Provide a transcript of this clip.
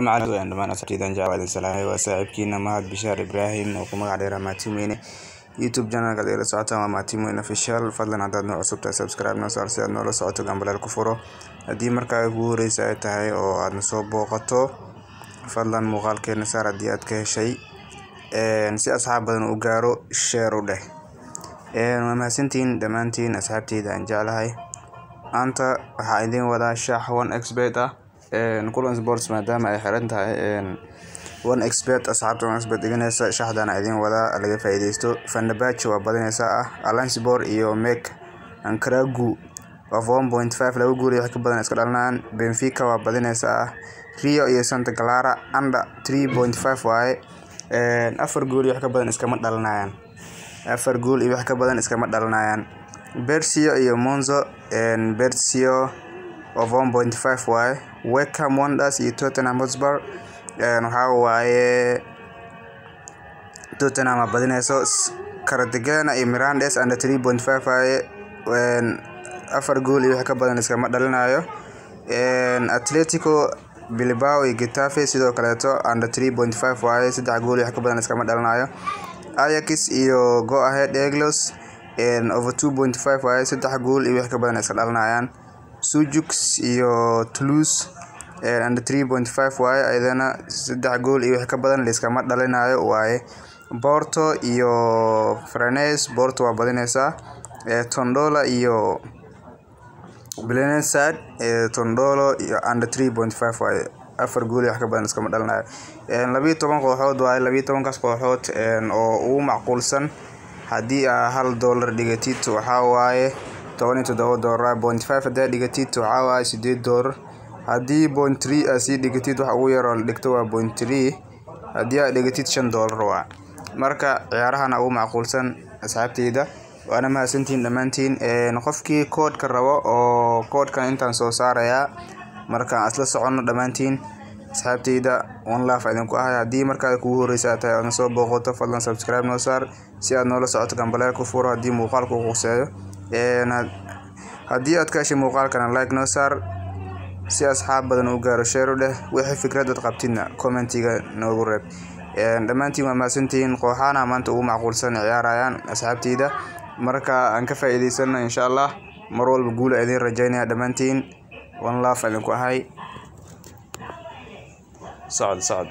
معنا عندما أسأتي دنجا وعد السلام وساعبكينا مهد بشار إبراهيم وكما قدر ما تيميني يوتيوب جانا قدر ساعتها ما تيميني في الشهر فضلا عدد نوع سبتا سبسكرايب نصار سياد نوع ساعتها قنبل الكفورو هدي مركا يقوري ساعتها هاي أو عاد نصوب وقتو فضلا مغال كي نسار ديات كهشي نسي أصحاب بدن وقارو الشيرو ده وما سنتين دمانتين أصحابتي دنجا لهاي أنت حايدين ودا شاح 1x بيتا كلهم سبورتس maadaama ay xiran tahay 1x bet asxaabta 1x bet dhiganaysa shaxdan idin wada laga faa'iideysto Fenerbahce waa badinaysa Alanspor iyo Mek Ankragu waa 1.5 lagu guuray wax ka badan iska dhalanayaan Benfica waa badinaysa Rio iyo Santa Clara under 3.5 waaye afar gool iyo wax ka badan iskama dhalanayaan afar gool iyo wax ka badan iskama dhalanayaan Bersio iyo Monza Bersio of 1.5 waaye Wickham Wanderers iyo Tottenham Hotspur waxa waaye Tottenham badinayso Cartagena iyo Mirandes under 3.5 waaye afar gool iyo wax ka badan iskama dhalinayo Atletico Bilbao iyo Getafe sidoo kale under 3.5 waaye saddex gool iyo wax ka badan iskama dhalinayo Ajax iyo Go Ahead Eagles over 2.5 waaye saddex gool iyo wax ka badan iska dhalinayaan Sujux iyo Toulouse under 3.5 waaye ayadana saddex gool iyo wax ka badan liskama dhalinayo waaye Porto iyo Frennes Porto waa badinaysa Tondola iyo Belenenses Tondolo iyo under 3.5 waaye afar gool iyo wax ka badan iskama dhalinayo 12 kooxood waaye 12 kaas kooxood oo ugu macquulsan hadii $1 dhigatid waxa waaye $17.5 hadaa dhigatid waxa waaye $8 hadii $0.3 asi dhigatid waxa ugu yar oo dhigto waa $0.3 hadii aad dhigatid $5 waa marka ciyaarahana ugu macquulsan asxaabteyda waana mahadsantiin dhamaantiin qofkii code ka rabo oo code kan intaan soo saaraya marka asla socono dhamaantiin asxaabteyda one love idin ku ahay hadii markaa kugu horeysa tahay oo soo booqato fadlan subscribe noo saar si aad noola socoto gambaleel ku furo hadii muuqaalku uu quseeyo hadii aad ka heshay muuqaalkan like noo saar si asxaab badan u gaaro share leh wixii fikrad aad qabtina commentiga noogu reeb dhamaantiin waa mahadsantiin kooxana maanta ugu macquulsan ciyaarayaan asxaabteyda marka aan ka faa'iideysano insha Allah mar walba guul idin rajaynaya dhamaantiin one love idin ku ahay صعد